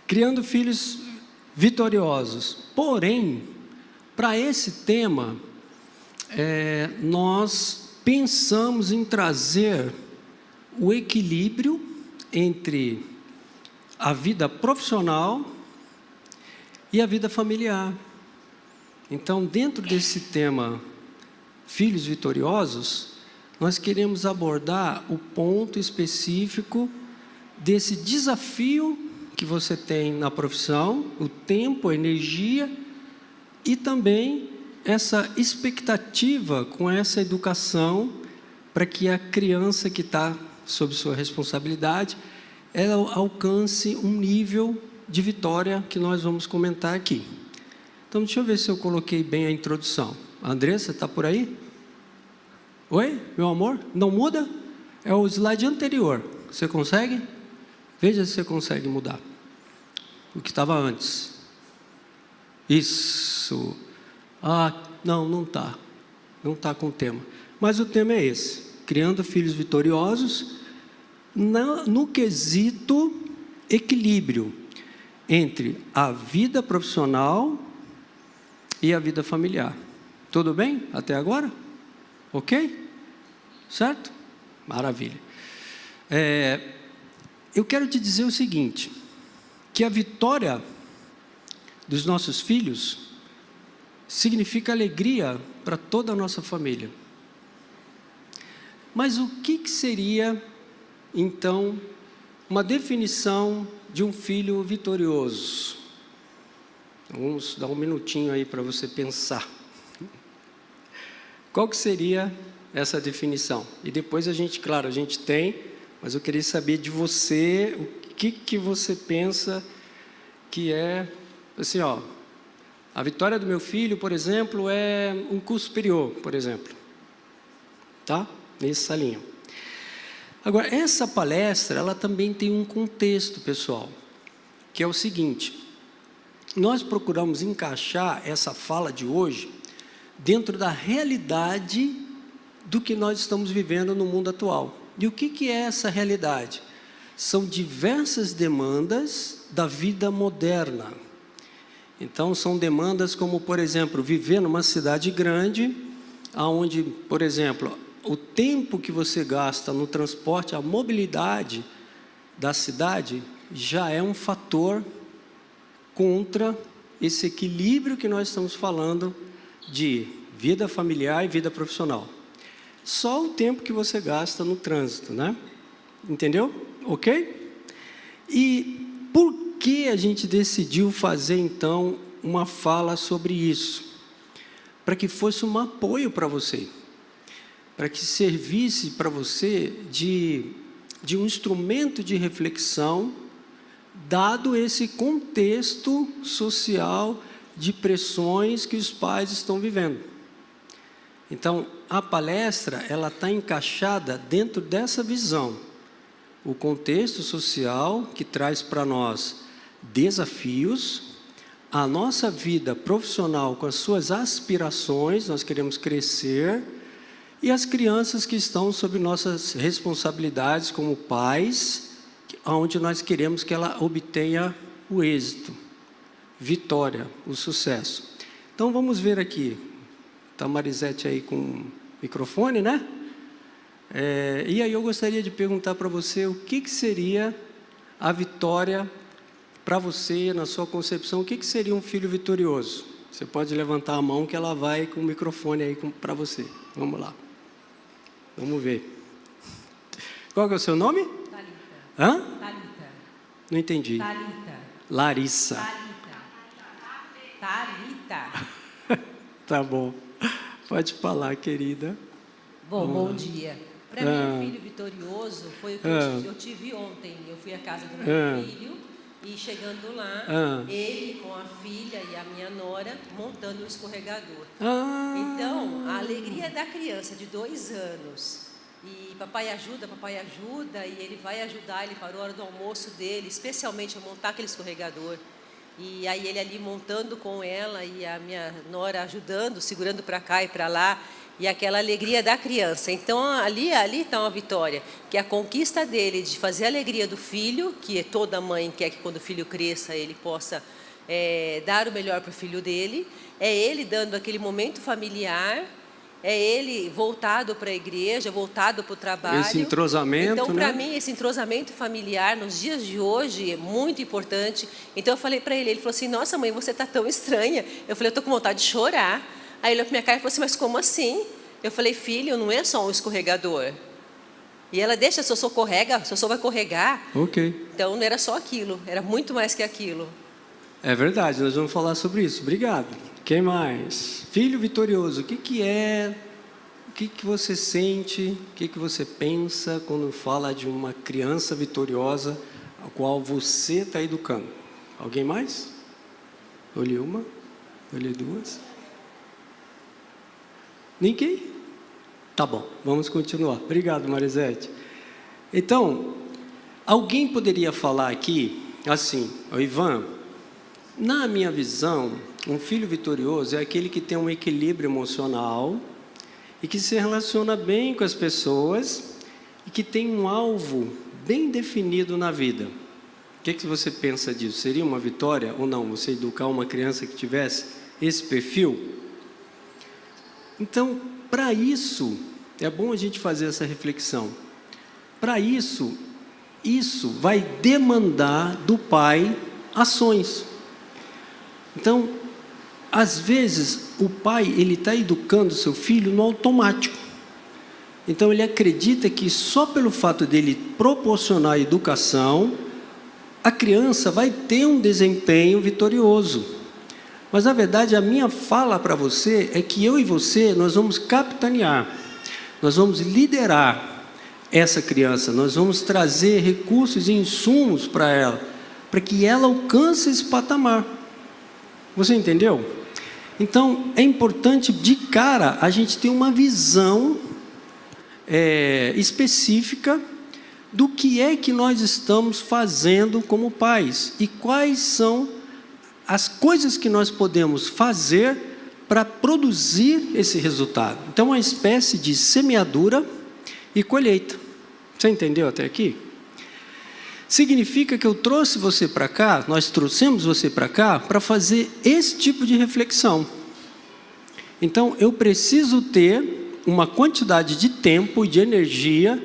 Criando filhos vitoriosos. Porém, para esse tema, nós pensamos em trazer o equilíbrio entre a vida profissional e a vida familiar. Então, dentro desse tema, filhos vitoriosos, nós queremos abordar o ponto específico desse desafio que você tem na profissão, o tempo, a energia, e também essa expectativa com essa educação para que a criança que está sob sua responsabilidade, ela alcance um nível de vitória que nós vamos comentar aqui. Então, deixa eu ver se eu coloquei bem a introdução. Andressa, está por aí? Oi, meu amor? Não muda? É o slide anterior. Você consegue? Veja se você consegue mudar o que estava antes. Isso. Não está. Não está com o tema. Mas o tema é esse: criando filhos vitoriosos no quesito equilíbrio entre a vida profissional e a vida familiar. Tudo bem até agora? Ok? Certo? Maravilha. Eu quero te dizer o seguinte, que a vitória dos nossos filhos significa alegria para toda a nossa família. Mas o que seria, então, uma definição de um filho vitorioso? Vamos dar um minutinho aí para você pensar. Qual que seria essa definição? E depois a gente tem, mas eu queria saber de você, o que você pensa que é, assim, a vitória do meu filho, por exemplo, é um curso superior, por exemplo. Tá? Nessa linha. Agora, essa palestra, ela também tem um contexto, pessoal, que é o seguinte: nós procuramos encaixar essa fala de hoje dentro da realidade do que nós estamos vivendo no mundo atual. E o que é essa realidade? São diversas demandas da vida moderna. Então, são demandas como, por exemplo, viver numa cidade grande, onde, por exemplo, o tempo que você gasta no transporte, a mobilidade da cidade, já é um fator contra esse equilíbrio que nós estamos falando de vida familiar e vida profissional. Só o tempo que você gasta no trânsito, né? Entendeu? Ok? E por que a gente decidiu fazer, então, uma fala sobre isso? Para que fosse um apoio para você, para que servisse para você de um instrumento de reflexão, dado esse contexto social de pressões que os pais estão vivendo. Então, a palestra, ela está encaixada dentro dessa visão. O contexto social que traz para nós desafios, a nossa vida profissional com as suas aspirações, nós queremos crescer, e as crianças que estão sob nossas responsabilidades como pais, onde nós queremos que ela obtenha o êxito, vitória, o sucesso. Então, vamos ver aqui. Está a Marisete aí com o microfone, né? E aí eu gostaria de perguntar para você o que seria a vitória para você, na sua concepção. O que seria um filho vitorioso? Você pode levantar a mão que ela vai com o microfone aí para você. Vamos lá. Vamos ver. Qual que é o seu nome? Thalita. Hã? Thalita. Não entendi. Thalita. Larissa. Thalita. Tá bom. Pode falar, querida. Bom dia. Para mim, um filho vitorioso foi o que eu tive ontem. Eu fui à casa do meu filho e, chegando lá, ele com a filha e a minha nora montando um escorregador. Então, a alegria da criança de 2 anos. E papai ajuda, e ele vai ajudar, ele parou a hora do almoço dele, especialmente a montar aquele escorregador. E aí ele ali montando com ela e a minha nora ajudando, segurando para cá e para lá. e aquela alegria da criança. Então, ali está uma vitória, que é a conquista dele de fazer a alegria do filho, que toda mãe quer que quando o filho cresça, ele possa dar o melhor para o filho dele. É ele dando aquele momento familiar, é ele voltado para a igreja, voltado para o trabalho. Esse entrosamento, então, para né? mim, esse entrosamento familiar, nos dias de hoje, é muito importante. Então, eu falei para ele falou assim, nossa mãe, você está tão estranha. Eu falei, eu estou com vontade de chorar. Aí ele olhou para minha cara e falou assim, mas como assim? Eu falei, filho, não é só um escorregador. E ela, deixa, se eu sou correga, se eu sou vai corregar. Ok. Então, não era só aquilo, era muito mais que aquilo. É verdade, nós vamos falar sobre isso. Obrigado. Quem mais? Filho vitorioso, o que é? O que você sente? O que você pensa quando fala de uma criança vitoriosa a qual você está educando? Alguém mais? Eu li uma, eu li duas. Ninguém? Tá bom, vamos continuar. Obrigado, Marisete. Então, alguém poderia falar aqui, assim, Ivan, na minha visão, um filho vitorioso é aquele que tem um equilíbrio emocional e que se relaciona bem com as pessoas e que tem um alvo bem definido na vida. O que você pensa disso? Seria uma vitória ou não, você educar uma criança que tivesse esse perfil? Então, para isso, é bom a gente fazer essa reflexão. Para isso vai demandar do pai ações. Então, às vezes, o pai ele está educando seu filho no automático. Então, ele acredita que só pelo fato dele proporcionar a educação, a criança vai ter um desempenho vitorioso. Mas, na verdade, a minha fala para você é que eu e você, nós vamos capitanear, nós vamos liderar essa criança, nós vamos trazer recursos e insumos para ela, para que ela alcance esse patamar. Você entendeu? Então, é importante, de cara, a gente ter uma visão específica do que é que nós estamos fazendo como pais e quais são as coisas que nós podemos fazer para produzir esse resultado. Então, é uma espécie de semeadura e colheita. Você entendeu até aqui? Significa que eu trouxe você para cá, nós trouxemos você para cá para fazer esse tipo de reflexão. Então, eu preciso ter uma quantidade de tempo e de energia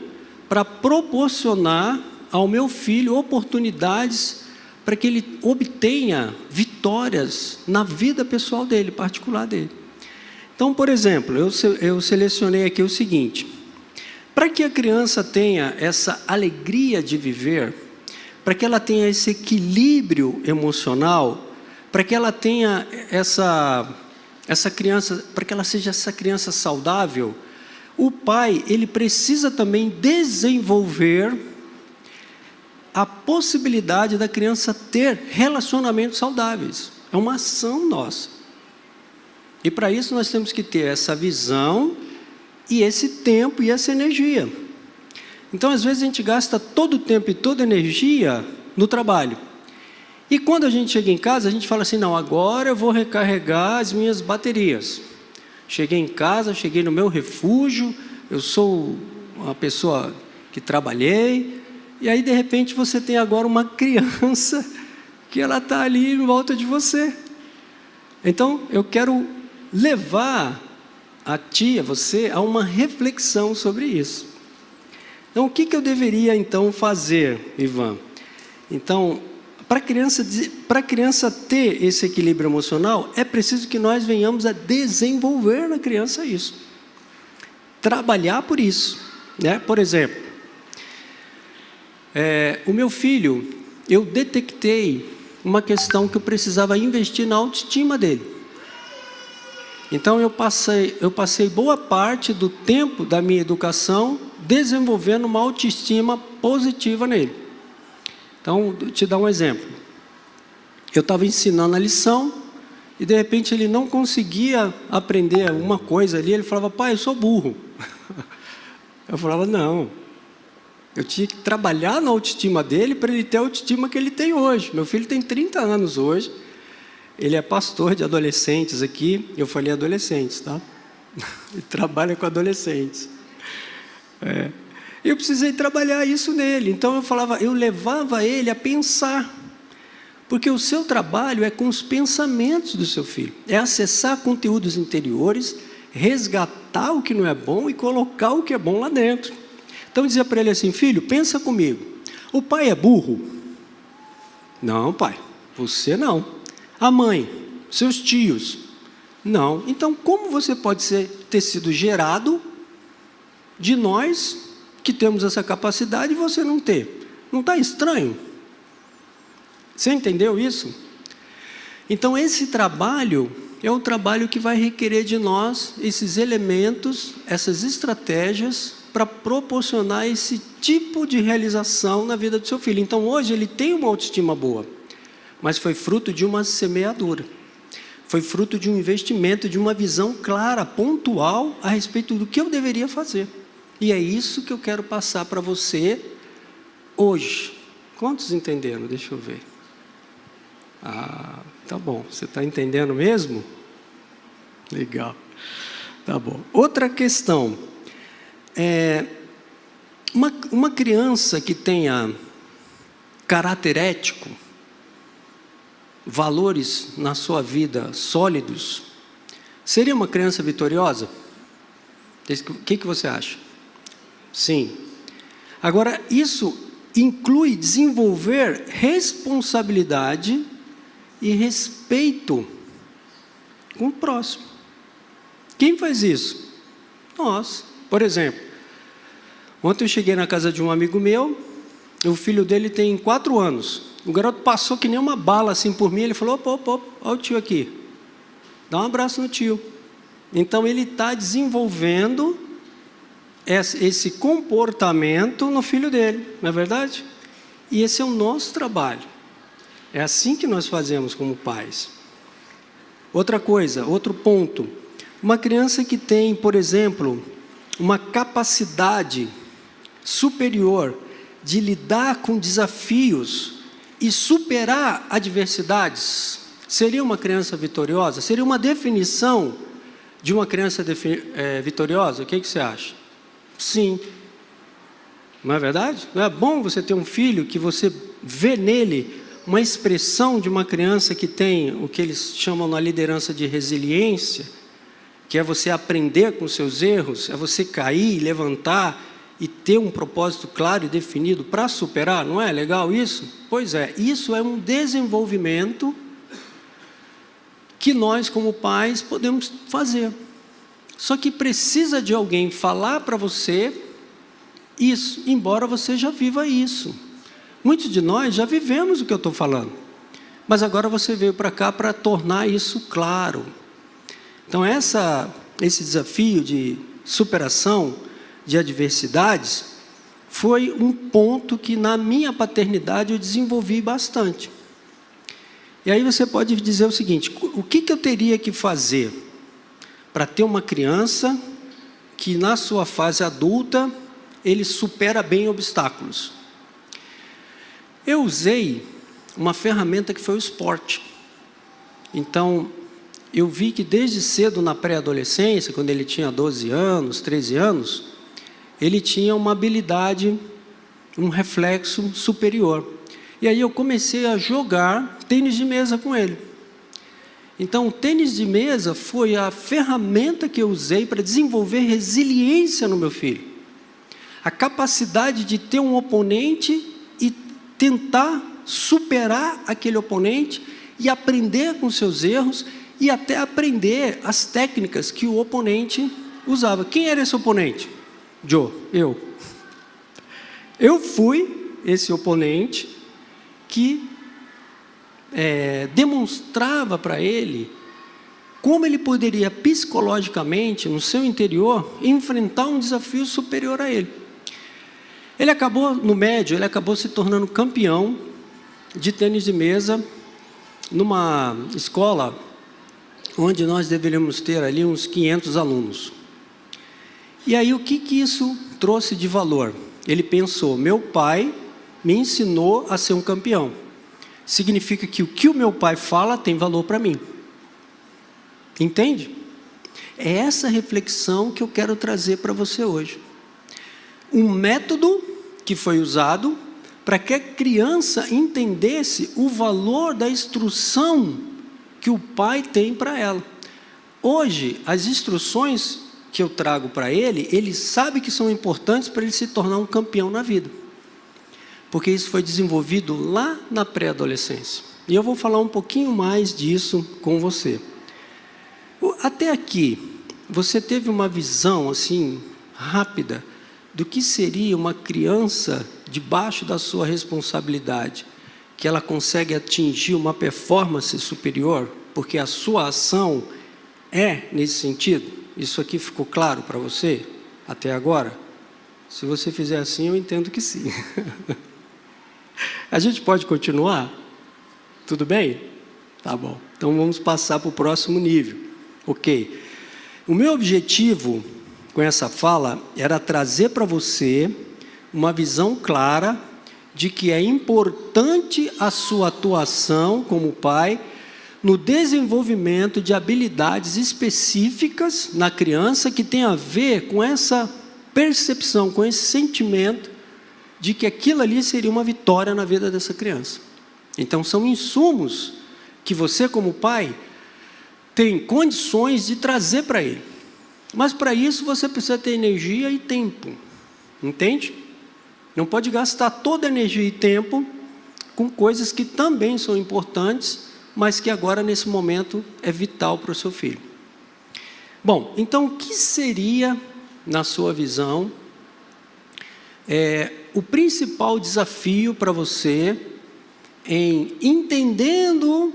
para proporcionar ao meu filho oportunidades para que ele obtenha vitórias na vida pessoal dele, particular dele. Então, por exemplo, eu selecionei aqui o seguinte: para que a criança tenha essa alegria de viver, para que ela tenha esse equilíbrio emocional, para que ela tenha essa criança, para que ela seja essa criança saudável, o pai, ele precisa também desenvolver a possibilidade da criança ter relacionamentos saudáveis. É uma ação nossa. E para isso nós temos que ter essa visão e esse tempo e essa energia. Então, às vezes, a gente gasta todo o tempo e toda a energia no trabalho. E quando a gente chega em casa, a gente fala assim, não, agora eu vou recarregar as minhas baterias. Cheguei em casa, cheguei no meu refúgio, eu sou uma pessoa que trabalhei, e aí, de repente, você tem agora uma criança que ela está ali em volta de você. Então, eu quero levar a você, a uma reflexão sobre isso. Então, o que eu deveria, então, fazer, Ivan? Então, para a criança ter esse equilíbrio emocional, é preciso que nós venhamos a desenvolver na criança isso. Trabalhar por isso, né? Por exemplo, o meu filho, eu detectei uma questão que eu precisava investir na autoestima dele. Então, eu passei boa parte do tempo da minha educação desenvolvendo uma autoestima positiva nele. Então, vou te dar um exemplo. Eu estava ensinando a lição e, de repente, ele não conseguia aprender alguma coisa ali. Ele falava, pai, eu sou burro. Eu falava, não. Eu tinha que trabalhar na autoestima dele para ele ter a autoestima que ele tem hoje. Meu filho tem 30 anos hoje. Ele é pastor de adolescentes aqui. Eu falei adolescentes, tá? Ele trabalha com adolescentes. Eu precisei trabalhar isso nele. Então eu levava ele a pensar. Porque o seu trabalho é com os pensamentos do seu filho. É acessar conteúdos interiores, resgatar o que não é bom e colocar o que é bom lá dentro. Então eu dizia para ele assim: filho, pensa comigo. O pai é burro? Não, pai, você não. A mãe, seus tios? Não. Então como você pode ter sido gerado de nós que temos essa capacidade e você não ter? Não está estranho? Você entendeu isso? Então esse trabalho é um trabalho que vai requerer de nós esses elementos, essas estratégias para proporcionar esse tipo de realização na vida do seu filho. Então hoje ele tem uma autoestima boa, mas foi fruto de uma semeadura. Foi fruto de um investimento, de uma visão clara, pontual, a respeito do que eu deveria fazer. E é isso que eu quero passar para você hoje. Quantos entenderam? Deixa eu ver. Tá bom. Você está entendendo mesmo? Legal. Tá bom. Outra questão. Uma criança que tenha caráter ético, valores na sua vida sólidos, seria uma criança vitoriosa? O que você acha? Sim. Agora, isso inclui desenvolver responsabilidade e respeito com o próximo. Quem faz isso? Nós. Por exemplo, ontem eu cheguei na casa de um amigo meu, o filho dele tem 4 anos. O garoto passou que nem uma bala assim por mim, ele falou: opa, olha o tio aqui. Dá um abraço no tio. Então ele está desenvolvendo esse comportamento no filho dele, não é verdade? E esse é o nosso trabalho. É assim que nós fazemos como pais. Outra coisa, outro ponto. Uma criança que tem, por exemplo, uma capacidade superior de lidar com desafios e superar adversidades, seria uma criança vitoriosa? Seria uma definição de uma criança vitoriosa? O que você acha? Sim. Não é verdade? Não é bom você ter um filho que você vê nele uma expressão de uma criança que tem o que eles chamam na liderança de resiliência, que é você aprender com seus erros, é você cair, levantar e ter um propósito claro e definido para superar. Não é legal isso? Pois é, isso é um desenvolvimento que nós como pais podemos fazer. Só que precisa de alguém falar para você isso, embora você já viva isso. Muitos de nós já vivemos o que eu estou falando, mas agora você veio para cá para tornar isso claro. Então esse desafio de superação de adversidades foi um ponto que na minha paternidade eu desenvolvi bastante. E aí você pode dizer o seguinte: o que eu teria que fazer para ter uma criança que na sua fase adulta ele supera bem obstáculos? Eu usei uma ferramenta que foi o esporte. Então, eu vi que desde cedo na pré-adolescência, quando ele tinha 12 anos, 13 anos, ele tinha uma habilidade, um reflexo superior. E aí eu comecei a jogar tênis de mesa com ele. Então, o tênis de mesa foi a ferramenta que eu usei para desenvolver resiliência no meu filho. A capacidade de ter um oponente e tentar superar aquele oponente e aprender com seus erros e até aprender as técnicas que o oponente usava. Quem era esse oponente? Joe, eu. Eu fui esse oponente que demonstrava para ele como ele poderia psicologicamente, no seu interior, enfrentar um desafio superior a ele. Ele acabou, no médio, ele acabou se tornando campeão de tênis de mesa numa escola onde nós deveríamos ter ali uns 500 alunos. E aí o que isso trouxe de valor? Ele pensou: meu pai me ensinou a ser um campeão. Significa que o meu pai fala tem valor para mim. Entende? É essa reflexão que eu quero trazer para você hoje. Um método que foi usado para que a criança entendesse o valor da instrução que o pai tem para ela. Hoje, as instruções que eu trago para ele, ele sabe que são importantes para ele se tornar um campeão na vida. Porque isso foi desenvolvido lá na pré-adolescência. E eu vou falar um pouquinho mais disso com você. Até aqui, você teve uma visão, assim, rápida, do que seria uma criança debaixo da sua responsabilidade, que ela consegue atingir uma performance superior, porque a sua ação é nesse sentido? Isso aqui ficou claro para você até agora? Se você fizer assim, eu entendo que sim. A gente pode continuar? Tudo bem? Tá bom. Então vamos passar para o próximo nível. Ok. O meu objetivo com essa fala era trazer para você uma visão clara de que é importante a sua atuação como pai no desenvolvimento de habilidades específicas na criança que tem a ver com essa percepção, com esse sentimento de que aquilo ali seria uma vitória na vida dessa criança. Então são insumos que você como pai tem condições de trazer para ele. Mas para isso você precisa ter energia e tempo. Entende? Não pode gastar toda a energia e tempo com coisas que também são importantes, mas que agora, nesse momento, é vital para o seu filho. Bom, então, o que seria, na sua visão, o principal desafio para você em entendendo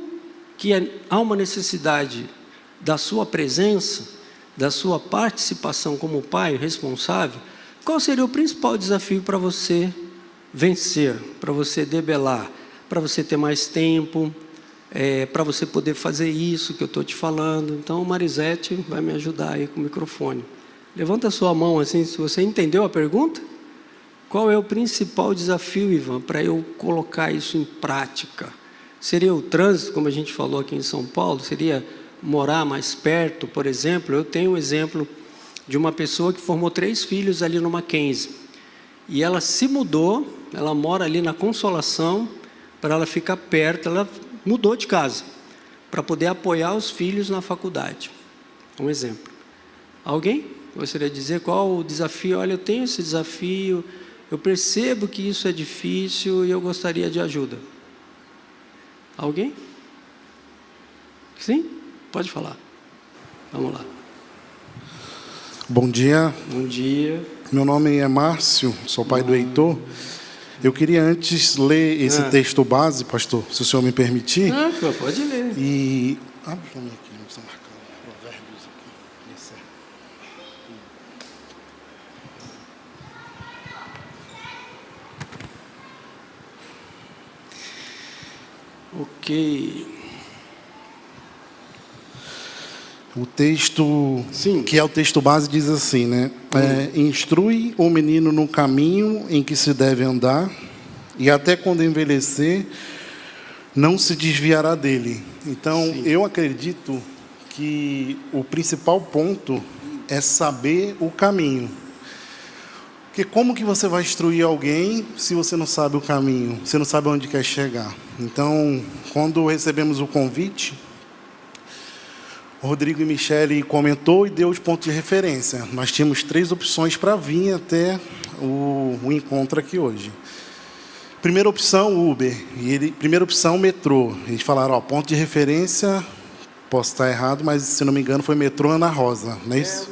que há uma necessidade da sua presença, da sua participação como pai responsável? Qual seria o principal desafio para você vencer, para você debelar, para você ter mais tempo, para você poder fazer isso que eu estou te falando? Então, Marisete vai me ajudar aí com o microfone. Levanta a sua mão assim, se você entendeu a pergunta. Qual é o principal desafio, Ivan, para eu colocar isso em prática? Seria o trânsito, como a gente falou aqui em São Paulo? Seria morar mais perto, por exemplo? Eu tenho um exemplo de uma pessoa que formou 3 filhos ali no Mackenzie. E ela se mudou, ela mora ali na Consolação, para ela ficar perto, ela mudou de casa, para poder apoiar os filhos na faculdade. Um exemplo. Alguém gostaria de dizer qual o desafio? Olha, eu tenho esse desafio, eu percebo que isso é difícil e eu gostaria de ajuda. Alguém? Sim? Pode falar. Vamos lá. Bom dia. Bom dia. Meu nome é Márcio, sou pai do Heitor. Eu queria antes ler esse texto base, pastor, se o senhor me permitir. Pode ler. E... abre para mim aqui, não precisa marcar. Provérbios aqui. Esse é. Ok. O texto, Sim. que é o texto base, diz assim, né? Instrui o menino no caminho em que se deve andar, e até quando envelhecer, não se desviará dele. Então, Sim. eu acredito que o principal ponto é saber o caminho. Porque como que você vai instruir alguém se você não sabe o caminho, você não sabe onde quer chegar? Então, quando recebemos o convite, Rodrigo e Michele comentou e deu os pontos de referência. Nós tínhamos 3 opções para vir até o encontro aqui hoje. Primeira opção, Uber. Primeira opção, metrô. Eles falaram, ponto de referência, posso estar errado, mas se não me engano foi metrô Ana Rosa, não é isso?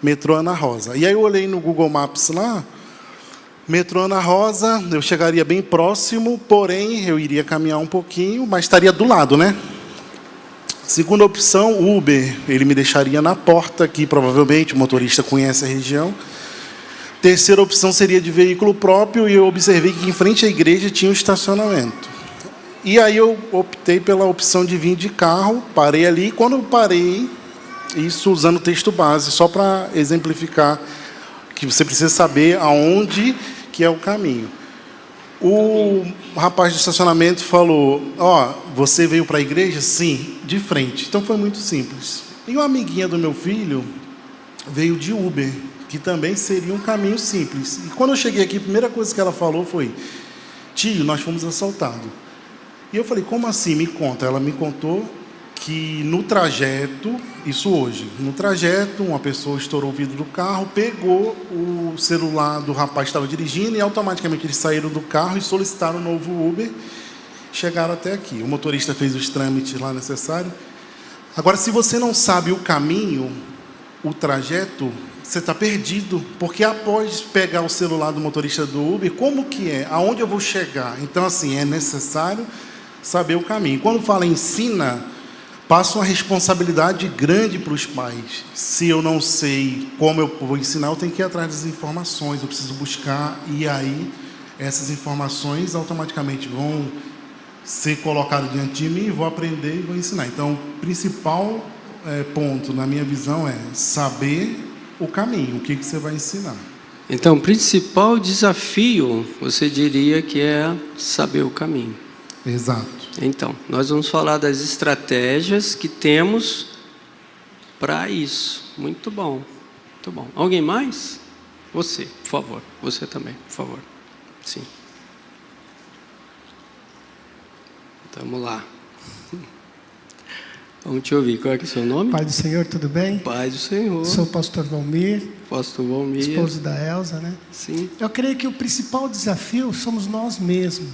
Metrô Ana Rosa. E aí eu olhei no Google Maps lá, metrô Ana Rosa, eu chegaria bem próximo, porém eu iria caminhar um pouquinho, mas estaria do lado, né? Segunda opção, Uber. Ele me deixaria na porta aqui, provavelmente, o motorista conhece a região. Terceira opção seria de veículo próprio, e eu observei que em frente à igreja tinha um estacionamento. E aí eu optei pela opção de vir de carro, parei ali, e quando eu parei, isso usando o texto base, só para exemplificar que você precisa saber aonde que é o caminho. O rapaz do estacionamento falou, você veio para a igreja? Sim, de frente. Então foi muito simples. E uma amiguinha do meu filho veio de Uber, que também seria um caminho simples. E quando eu cheguei aqui, a primeira coisa que ela falou foi: tio, nós fomos assaltados. E eu falei: como assim? Me conta. Ela me contou que no trajeto, isso hoje, no trajeto, uma pessoa estourou o vidro do carro, pegou o celular do rapaz que estava dirigindo e automaticamente eles saíram do carro e solicitaram um novo Uber. Chegaram até aqui. O motorista fez os trâmites lá necessários. Agora, se você não sabe o caminho, o trajeto, você está perdido, porque após pegar o celular do motorista do Uber, como que é? Aonde eu vou chegar? Então, assim, é necessário saber o caminho. Quando fala ensina, passa uma responsabilidade grande para os pais. Se eu não sei como eu vou ensinar, eu tenho que ir atrás das informações, eu preciso buscar, e aí essas informações automaticamente vão ser colocadas diante de mim, vou aprender e vou ensinar. Então, o principal ponto, na minha visão, é saber o caminho, o que você vai ensinar. Então, o principal desafio, você diria que é saber o caminho. Exato. Então, nós vamos falar das estratégias que temos para isso. Muito bom, muito bom. Alguém mais? Você, por favor. Você também, por favor. Sim. Vamos lá. Vamos te ouvir. Qual é que é o seu nome? Pai do Senhor, tudo bem? Pai do Senhor. Sou o pastor Valmir. Pastor Valmir. Esposo da Elza, né? Sim. Eu creio que o principal desafio somos nós mesmos,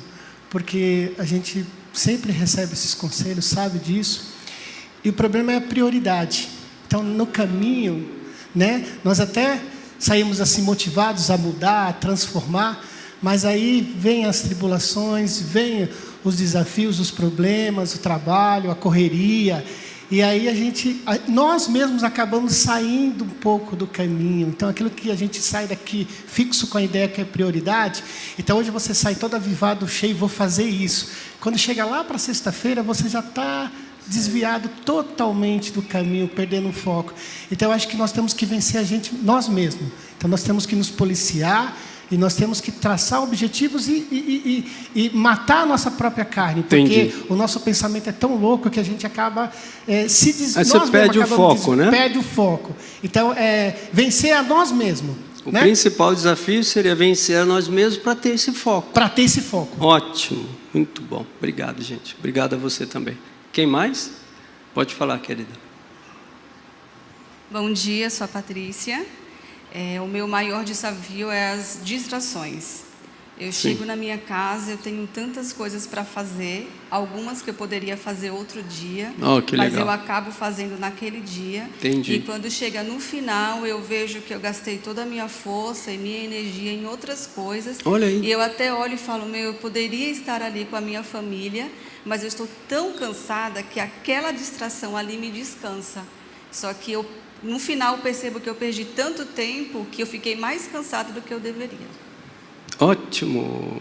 porque a gente sempre recebe esses conselhos, sabe disso. E o problema é a prioridade. Então, no caminho, né, nós até saímos assim motivados a mudar, a transformar, mas aí vem as tribulações, vem os desafios, os problemas, o trabalho, a correria, e aí nós mesmos acabamos saindo um pouco do caminho. Então, aquilo que a gente sai daqui fixo com a ideia que é prioridade, então hoje você sai todo avivado, cheio, vou fazer isso. Quando chega lá para sexta-feira, você já está desviado totalmente do caminho, perdendo o foco. Então, eu acho que nós temos que vencer nós mesmos. Então, nós temos que nos policiar, e nós temos que traçar objetivos e matar a nossa própria carne. Porque Entendi. O nosso pensamento é tão louco que a gente acaba Aí você perde o foco, né? Perde o foco. Então, vencer a nós mesmos. O né? principal desafio seria vencer a nós mesmos para ter esse foco. Para ter esse foco. Ótimo. Muito bom. Obrigado, gente. Obrigado a você também. Quem mais? Pode falar, querida. Bom dia, sou a Patrícia. O meu maior desafio é as distrações. Eu chego na minha casa, eu tenho tantas coisas para fazer, algumas que eu poderia fazer outro dia, que mas legal. eu acabo fazendo naquele dia. Entendi. E quando chega no final, eu vejo que eu gastei toda a minha força e minha energia em outras coisas. Olha aí. E eu até olho e falo, eu poderia estar ali com a minha família, mas eu estou tão cansada que aquela distração ali me descansa. Só que no final percebo que eu perdi tanto tempo que eu fiquei mais cansada do que eu deveria. Ótimo.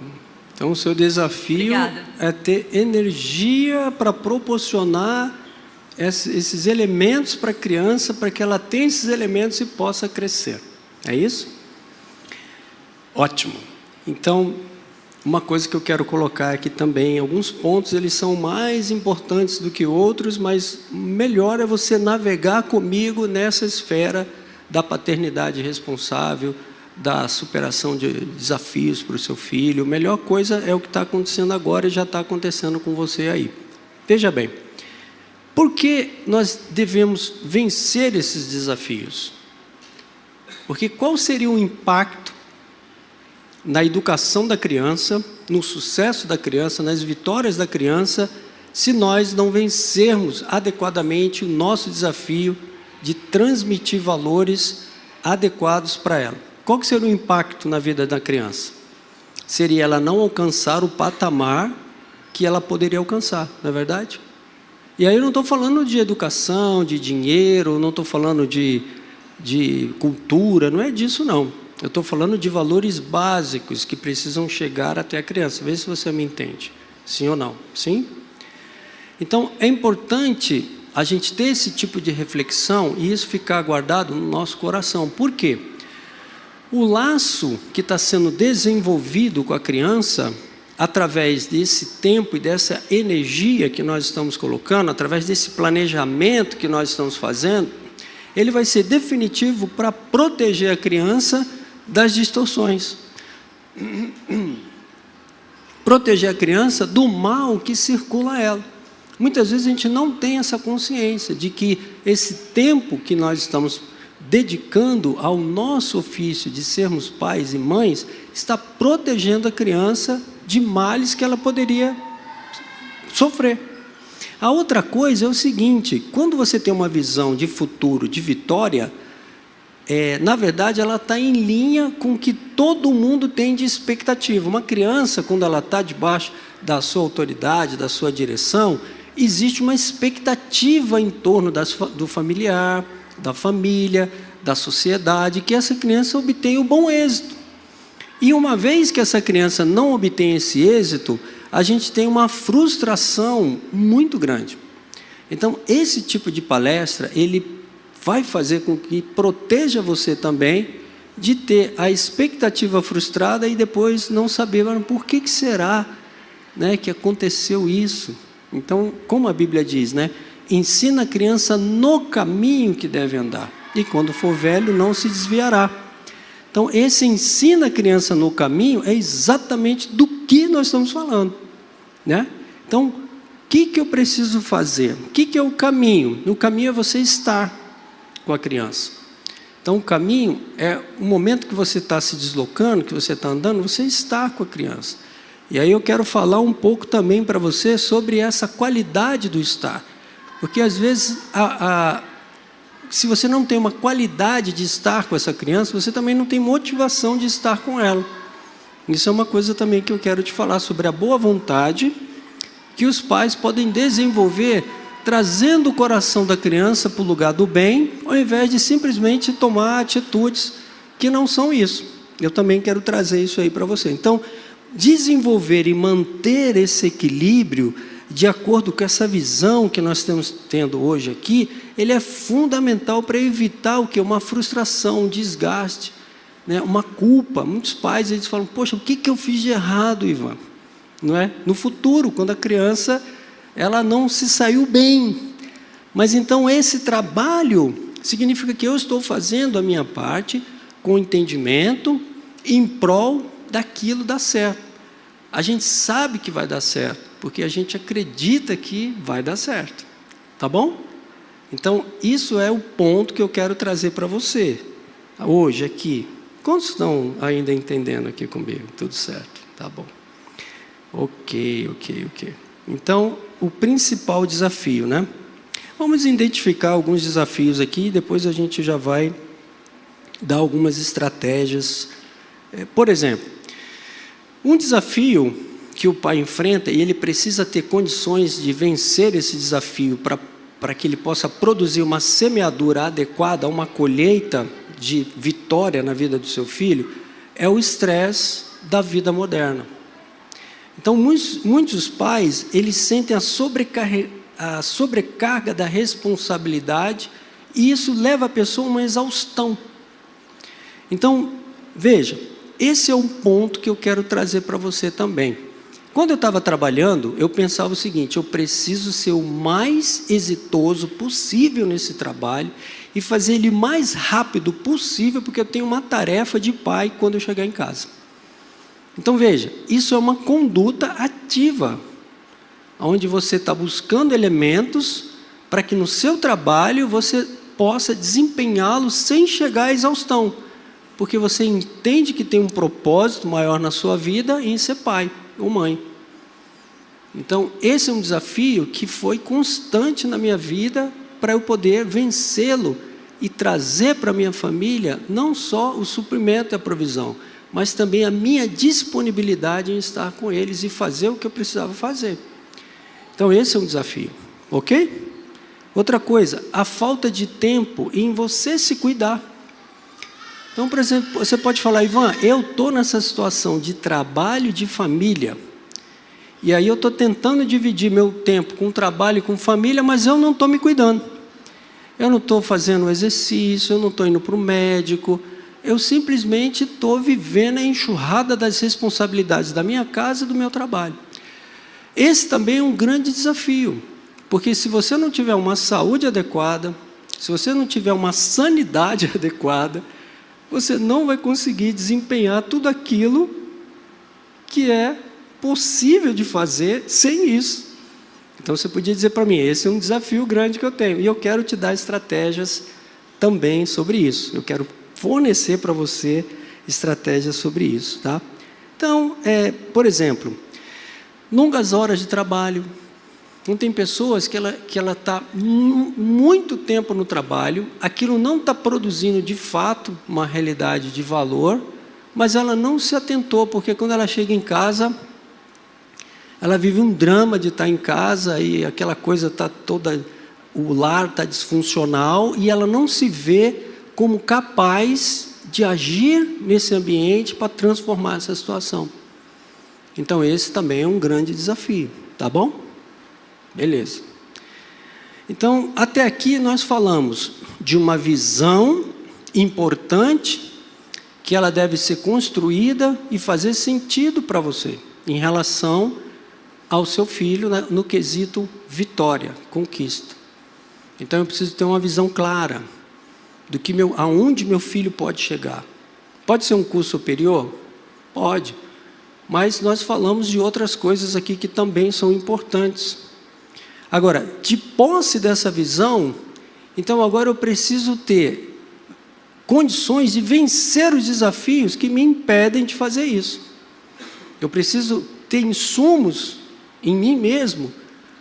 Então, o seu desafio Obrigada. é ter energia para proporcionar esses elementos para a criança, para que ela tenha esses elementos e possa crescer. É isso? Ótimo. Então, uma coisa que eu quero colocar aqui também, alguns pontos eles são mais importantes do que outros, mas melhor é você navegar comigo nessa esfera da paternidade responsável, da superação de desafios para o seu filho. A melhor coisa é o que está acontecendo agora e já está acontecendo com você aí. Veja bem, por que nós devemos vencer esses desafios? Porque qual seria o impacto na educação da criança, no sucesso da criança, nas vitórias da criança, se nós não vencermos adequadamente o nosso desafio de transmitir valores adequados para ela? Qual que seria o impacto na vida da criança? Seria ela não alcançar o patamar que ela poderia alcançar, não é verdade? E aí eu não estou falando de educação, de dinheiro, não estou falando de cultura, não é disso não. Eu estou falando de valores básicos que precisam chegar até a criança. Vê se você me entende. Sim ou não? Sim? Então, é importante a gente ter esse tipo de reflexão e isso ficar guardado no nosso coração. Por quê? O laço que está sendo desenvolvido com a criança através desse tempo e dessa energia que nós estamos colocando, através desse planejamento que nós estamos fazendo, ele vai ser definitivo para proteger a criança das distorções. Proteger a criança do mal que circula a ela. Muitas vezes a gente não tem essa consciência de que esse tempo que nós estamos dedicando ao nosso ofício de sermos pais e mães, está protegendo a criança de males que ela poderia sofrer. A outra coisa é o seguinte: quando você tem uma visão de futuro, de vitória, na verdade ela está em linha com o que todo mundo tem de expectativa. Uma criança, quando ela está debaixo da sua autoridade, da sua direção, existe uma expectativa em torno do familiar, da família, da sociedade, que essa criança obtenha o bom êxito. E uma vez que essa criança não obtém esse êxito, a gente tem uma frustração muito grande. Então, esse tipo de palestra, ele vai fazer com que proteja você também de ter a expectativa frustrada e depois não saber, mas por que será, né, que aconteceu isso? Então, como a Bíblia diz, né, ensina a criança no caminho que deve andar, e quando for velho não se desviará. Então, esse ensina a criança no caminho é exatamente do que nós estamos falando, né? Então, o que eu preciso fazer? O que é o caminho? O caminho é você estar com a criança. Então, o caminho é o momento que você está se deslocando, que você está andando, você está com a criança. E aí eu quero falar um pouco também para você sobre essa qualidade do estar. Porque, às vezes, se você não tem uma qualidade de estar com essa criança, você também não tem motivação de estar com ela. Isso é uma coisa também que eu quero te falar sobre a boa vontade que os pais podem desenvolver, trazendo o coração da criança para o lugar do bem, ao invés de simplesmente tomar atitudes que não são isso. Eu também quero trazer isso aí para você. Então, desenvolver e manter esse equilíbrio de acordo com essa visão que nós estamos tendo hoje aqui, ele é fundamental para evitar o quê? Uma frustração, um desgaste, né? Uma culpa. Muitos pais, eles falam, poxa, o que eu fiz de errado, Ivan? Não é? No futuro, quando a criança ela não se saiu bem. Mas então esse trabalho significa que eu estou fazendo a minha parte com entendimento em prol daquilo dar certo. A gente sabe que vai dar certo, porque a gente acredita que vai dar certo. Tá bom? Então, isso é o ponto que eu quero trazer para você, hoje, aqui. Quantos estão ainda entendendo aqui comigo? Tudo certo? Tá bom. Ok. Então, o principal desafio, né? Vamos identificar alguns desafios aqui, e depois a gente já vai dar algumas estratégias. Por exemplo, um desafio que o pai enfrenta, e ele precisa ter condições de vencer esse desafio para que ele possa produzir uma semeadura adequada, uma colheita de vitória na vida do seu filho, é o estresse da vida moderna. Então, muitos pais, eles sentem a sobrecarga da responsabilidade, e isso leva a pessoa a uma exaustão. Então, veja, esse é um ponto que eu quero trazer para você também. Quando eu estava trabalhando, eu pensava o seguinte: eu preciso ser o mais exitoso possível nesse trabalho e fazer ele mais rápido possível, porque eu tenho uma tarefa de pai quando eu chegar em casa. Então veja, isso é uma conduta ativa, onde você está buscando elementos para que no seu trabalho você possa desempenhá-lo sem chegar à exaustão, porque você entende que tem um propósito maior na sua vida em ser pai ou mãe. Então, esse é um desafio que foi constante na minha vida para eu poder vencê-lo e trazer para a minha família não só o suprimento e a provisão, mas também a minha disponibilidade em estar com eles e fazer o que eu precisava fazer. Então, esse é um desafio, ok? Outra coisa, a falta de tempo em você se cuidar. Então, por exemplo, você pode falar, Ivan, eu estou nessa situação de trabalho e de família, e aí eu estou tentando dividir meu tempo com trabalho e com família, mas eu não estou me cuidando. Eu não estou fazendo exercício, eu não estou indo para o médico, eu simplesmente estou vivendo a enxurrada das responsabilidades da minha casa e do meu trabalho. Esse também é um grande desafio, porque se você não tiver uma saúde adequada, se você não tiver uma sanidade adequada, você não vai conseguir desempenhar tudo aquilo que é possível de fazer sem isso. Então você podia dizer para mim, esse é um desafio grande que eu tenho, e eu quero te dar estratégias também sobre isso. Eu quero fornecer para você estratégias sobre isso, tá? Então, por exemplo, longas horas de trabalho. Não tem pessoas que ela está muito tempo no trabalho, aquilo não está produzindo de fato uma realidade de valor, mas ela não se atentou, porque quando ela chega em casa, ela vive um drama de estar em casa e aquela coisa está toda, o lar está disfuncional e ela não se vê como capaz de agir nesse ambiente para transformar essa situação. Então esse também é um grande desafio, tá bom? Beleza. Então, até aqui nós falamos de uma visão importante que ela deve ser construída e fazer sentido para você em relação ao seu filho no quesito vitória, conquista. Então eu preciso ter uma visão clara do que aonde meu filho pode chegar. Pode ser um curso superior? Pode. Mas nós falamos de outras coisas aqui que também são importantes. Agora, de posse dessa visão, então agora eu preciso ter condições de vencer os desafios que me impedem de fazer isso. Eu preciso ter insumos em mim mesmo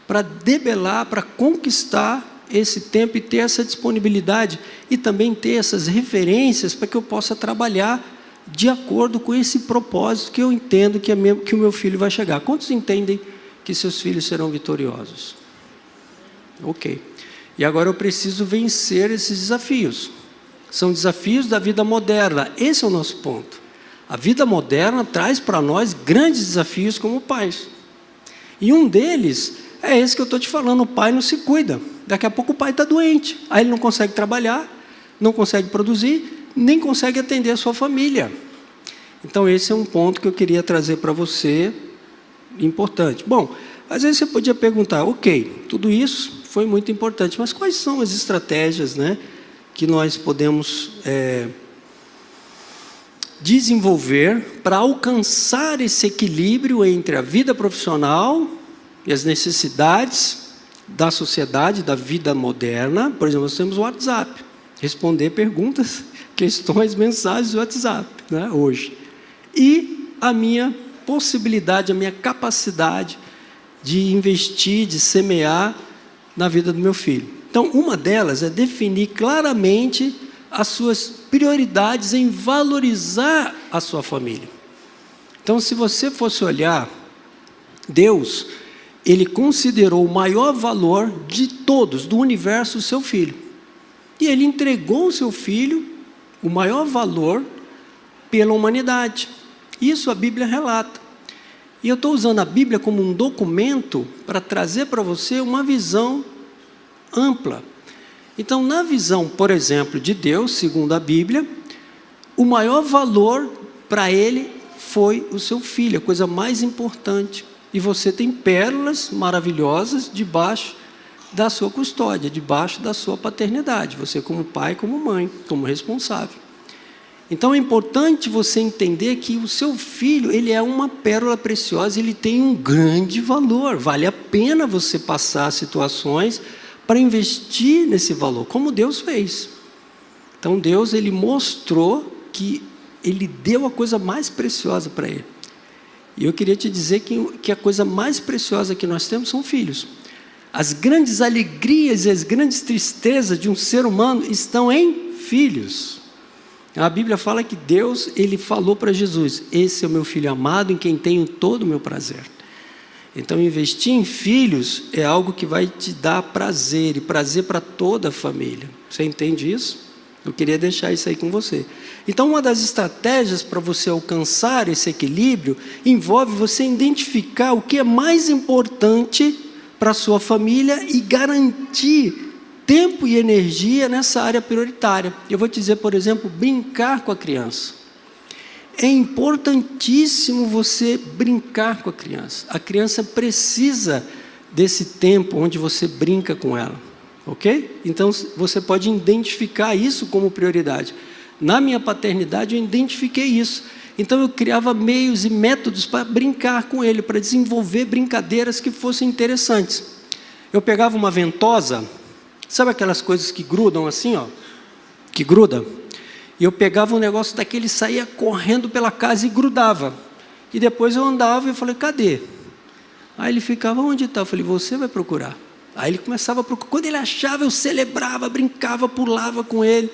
para debelar, para conquistar esse tempo e ter essa disponibilidade e também ter essas referências para que eu possa trabalhar de acordo com esse propósito que eu entendo que o meu filho vai chegar. Quantos entendem que seus filhos serão vitoriosos? Ok. E agora eu preciso vencer esses desafios. São desafios da vida moderna. Esse é o nosso ponto. A vida moderna traz para nós grandes desafios como pais. E um deles é esse que eu estou te falando, o pai não se cuida. Daqui a pouco o pai está doente. Aí ele não consegue trabalhar, não consegue produzir, nem consegue atender a sua família. Então esse é um ponto que eu queria trazer para você, importante. Bom, às vezes você podia perguntar, ok, tudo isso foi muito importante, mas quais são as estratégias, né, que nós podemos desenvolver para alcançar esse equilíbrio entre a vida profissional e as necessidades da sociedade, da vida moderna? Por exemplo, nós temos o WhatsApp, responder perguntas, questões, mensagens do WhatsApp, né, hoje. E a minha possibilidade, a minha capacidade de investir, de semear na vida do meu filho. Então, uma delas é definir claramente as suas prioridades em valorizar a sua família. Então, se você fosse olhar, Deus, Ele considerou o maior valor de todos, do universo, o seu filho. E Ele entregou o seu filho, o maior valor, pela humanidade. Isso a Bíblia relata. E eu estou usando a Bíblia como um documento para trazer para você uma visão ampla. Então, na visão, por exemplo, de Deus, segundo a Bíblia, o maior valor para Ele foi o seu filho, a coisa mais importante. E você tem pérolas maravilhosas debaixo da sua custódia, debaixo da sua paternidade. Você como pai, como mãe, como responsável. Então é importante você entender que o seu filho, ele é uma pérola preciosa, ele tem um grande valor. Vale a pena você passar situações para investir nesse valor, como Deus fez. Então Deus, ele mostrou que ele deu a coisa mais preciosa para ele. E eu queria te dizer que a coisa mais preciosa que nós temos são filhos. As grandes alegrias e as grandes tristezas de um ser humano estão em filhos. A Bíblia fala que Deus, Ele falou para Jesus, esse é o meu filho amado em quem tenho todo o meu prazer. Então, investir em filhos é algo que vai te dar prazer, e prazer para toda a família. Você entende isso? Eu queria deixar isso aí com você. Então, uma das estratégias para você alcançar esse equilíbrio envolve você identificar o que é mais importante para a sua família e garantir tempo e energia nessa área prioritária. Eu vou te dizer, por exemplo, brincar com a criança. É importantíssimo você brincar com a criança. A criança precisa desse tempo onde você brinca com ela, ok? Então, você pode identificar isso como prioridade. Na minha paternidade, eu identifiquei isso. Então, eu criava meios e métodos para brincar com ele, para desenvolver brincadeiras que fossem interessantes. Eu pegava uma ventosa, sabe aquelas coisas que grudam assim, ó? Que gruda? E eu pegava um negócio daquele, saía correndo pela casa e grudava. E depois eu andava e falei, cadê? Aí ele ficava, onde está? Eu falei, você vai procurar. Aí ele começava a procurar. Quando ele achava, eu celebrava, brincava, pulava com ele.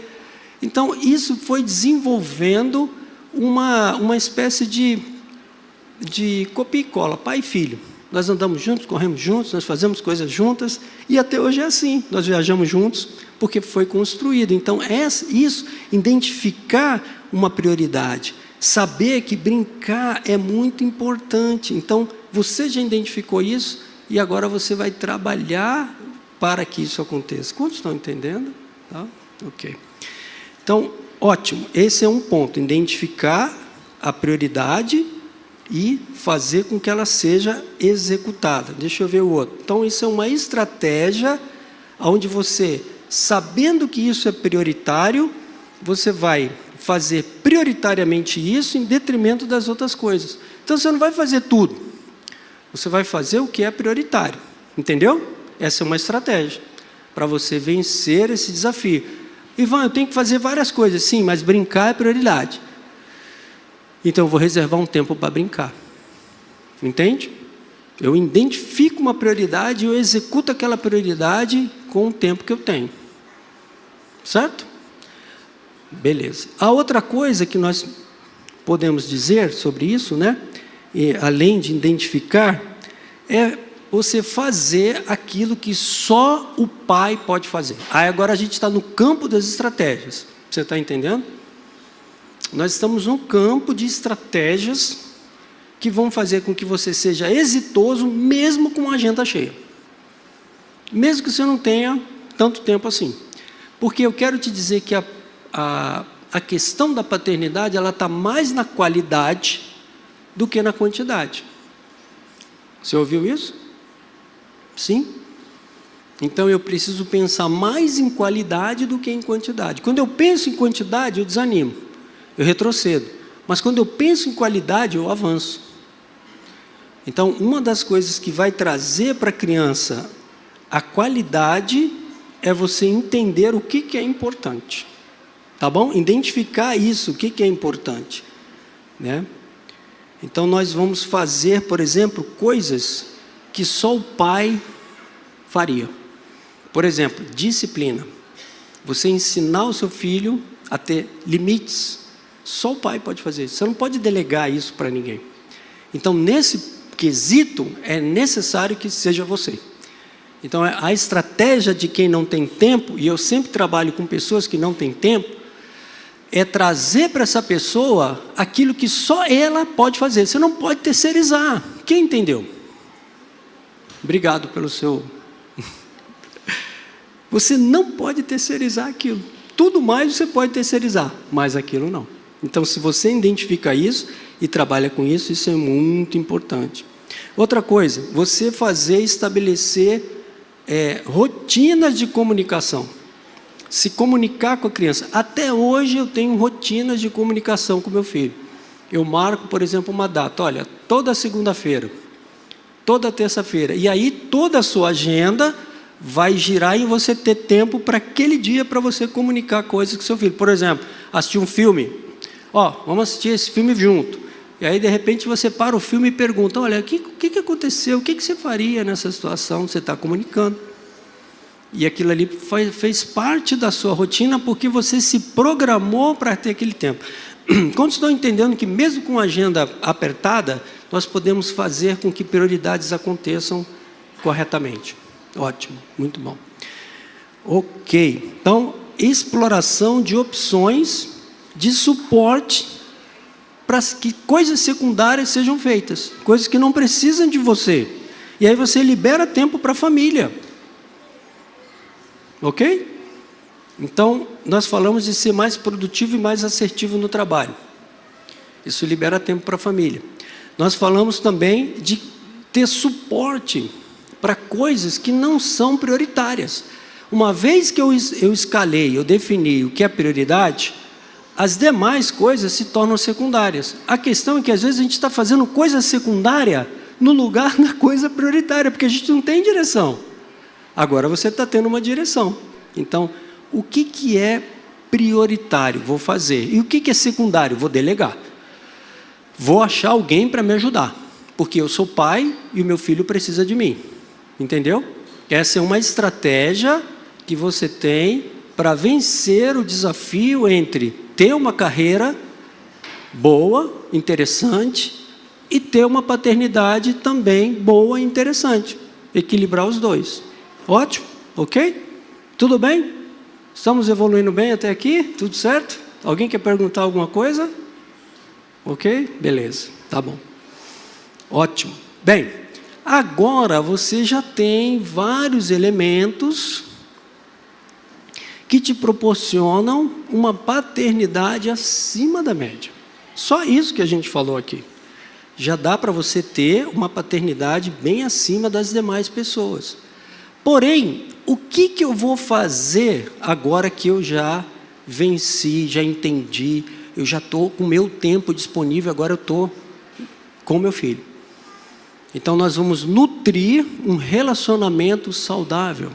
Então, isso foi desenvolvendo uma espécie de copia e cola, pai e filho. Nós andamos juntos, corremos juntos, nós fazemos coisas juntas, e até hoje é assim. Nós viajamos juntos, porque foi construído. Então, isso, identificar uma prioridade, saber que brincar é muito importante. Então, você já identificou isso, e agora você vai trabalhar para que isso aconteça. Quantos estão entendendo? Tá? Ok. Então, ótimo. Esse é um ponto, identificar a prioridade e fazer com que ela seja executada. Deixa eu ver o outro. Então, isso é uma estratégia onde você, sabendo que isso é prioritário, você vai fazer prioritariamente isso em detrimento das outras coisas. Então, você não vai fazer tudo. Você vai fazer o que é prioritário. Entendeu? Essa é uma estratégia para você vencer esse desafio. Ivan, eu tenho que fazer várias coisas. Sim, mas brincar é prioridade. Então, eu vou reservar um tempo para brincar. Entende? Eu identifico uma prioridade e eu executo aquela prioridade com o tempo que eu tenho. Certo? Beleza. A outra coisa que nós podemos dizer sobre isso, né? E, além de identificar, é você fazer aquilo que só o pai pode fazer. Aí agora a gente está no campo das estratégias. Você está entendendo? Nós estamos no campo de estratégias que vão fazer com que você seja exitoso, mesmo com a agenda cheia. Mesmo que você não tenha tanto tempo assim. Porque eu quero te dizer que a questão da paternidade, ela está mais na qualidade do que na quantidade. Você ouviu isso? Sim? Então, eu preciso pensar mais em qualidade do que em quantidade. Quando eu penso em quantidade, eu desanimo. Eu retrocedo. Mas quando eu penso em qualidade, eu avanço. Então, uma das coisas que vai trazer para a criança a qualidade é você entender o que é importante. Tá bom? Identificar isso, o que é importante. Né? Então, nós vamos fazer, por exemplo, coisas que só o pai faria. Por exemplo, disciplina. Você ensinar o seu filho a ter limites. Só o pai pode fazer isso. Você não pode delegar isso para ninguém. Então, nesse quesito, é necessário que seja você. Então, a estratégia de quem não tem tempo, e eu sempre trabalho com pessoas que não têm tempo, é trazer para essa pessoa aquilo que só ela pode fazer. Você não pode terceirizar. Quem entendeu? Obrigado pelo seu... Você não pode terceirizar aquilo. Tudo mais você pode terceirizar, mas aquilo não. Então, se você identifica isso e trabalha com isso, isso é muito importante. Outra coisa, você estabelecer rotinas de comunicação. Se comunicar com a criança. Até hoje eu tenho rotinas de comunicação com meu filho. Eu marco, por exemplo, uma data. Olha, toda segunda-feira, toda terça-feira. E aí toda a sua agenda vai girar em você ter tempo para aquele dia para você comunicar coisas com seu filho. Por exemplo, assistir um filme. Vamos assistir esse filme junto. E aí, de repente, você para o filme e pergunta, olha, o que aconteceu? O que você faria nessa situação? Você está comunicando. E aquilo ali fez parte da sua rotina porque você se programou para ter aquele tempo. Quantos estão entendendo que mesmo com a agenda apertada, nós podemos fazer com que prioridades aconteçam corretamente? Ótimo, muito bom. Ok, então, exploração de opções de suporte para que coisas secundárias sejam feitas, coisas que não precisam de você. E aí você libera tempo para a família. ok? Então, nós falamos de ser mais produtivo e mais assertivo no trabalho. Isso libera tempo para a família. Nós falamos também de ter suporte para coisas que não são prioritárias. Uma vez que eu escalei, eu defini o que é prioridade, as demais coisas se tornam secundárias. A questão é que às vezes a gente está fazendo coisa secundária no lugar da coisa prioritária, porque a gente não tem direção. Agora você está tendo uma direção. Então, o que é prioritário? Vou fazer. E o que é secundário? Vou delegar. Vou achar alguém para me ajudar, porque eu sou pai e o meu filho precisa de mim. Entendeu? Essa é uma estratégia que você tem para vencer o desafio entre ter uma carreira boa, interessante, e ter uma paternidade também boa e interessante. Equilibrar os dois. Ótimo? Ok? Tudo bem? Estamos evoluindo bem até aqui? Tudo certo? Alguém quer perguntar alguma coisa? Ok? Beleza, tá bom. Ótimo. Bem, agora você já tem vários elementos que te proporcionam uma paternidade acima da média. Só isso que a gente falou aqui. Já dá para você ter uma paternidade bem acima das demais pessoas. Porém, o que eu vou fazer agora que eu já venci, já entendi, eu já estou com o meu tempo disponível, agora eu estou com o meu filho. Então, nós vamos nutrir um relacionamento saudável.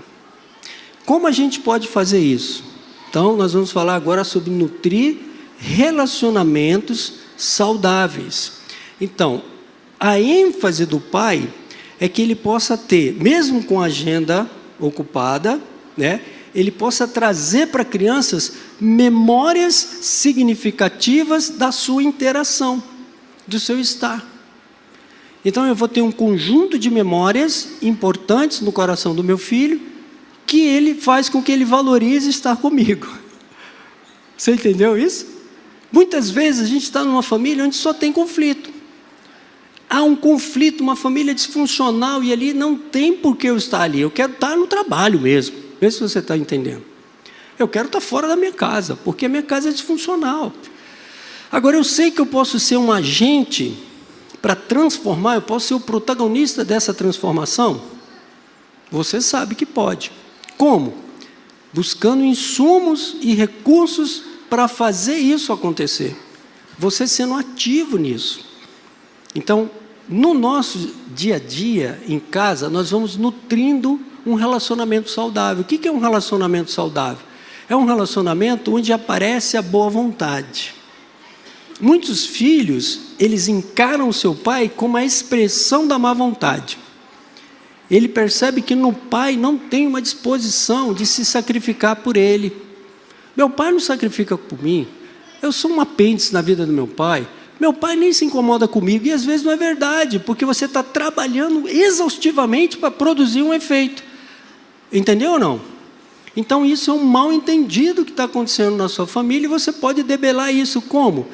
Como a gente pode fazer isso? Então, nós vamos falar agora sobre nutrir relacionamentos saudáveis. Então, a ênfase do pai é que ele possa ter, mesmo com a agenda ocupada, né, ele possa trazer para crianças memórias significativas da sua interação, do seu estar. Então, eu vou ter um conjunto de memórias importantes no coração do meu filho, que ele faz com que ele valorize estar comigo. Você entendeu isso? Muitas vezes a gente está numa família onde só tem conflito. Há um conflito, uma família disfuncional, e ali não tem por que eu estar ali. Eu quero estar no trabalho mesmo. Vê se você está entendendo. Eu quero estar fora da minha casa, porque a minha casa é disfuncional. Agora, eu sei que eu posso ser um agente para transformar, eu posso ser o protagonista dessa transformação. Você sabe que pode. Como? Buscando insumos e recursos para fazer isso acontecer. Você sendo ativo nisso. Então, no nosso dia a dia, em casa, nós vamos nutrindo um relacionamento saudável. O que é um relacionamento saudável? É um relacionamento onde aparece a boa vontade. Muitos filhos, eles encaram o seu pai como a expressão da má vontade. Ele percebe que no pai não tem uma disposição de se sacrificar por ele. Meu pai não sacrifica por mim. Eu sou um apêndice na vida do meu pai. Meu pai nem se incomoda comigo. E às vezes não é verdade, porque você está trabalhando exaustivamente para produzir um efeito. Entendeu ou não? Então isso é um mal entendido que está acontecendo na sua família, e você pode debelar isso como?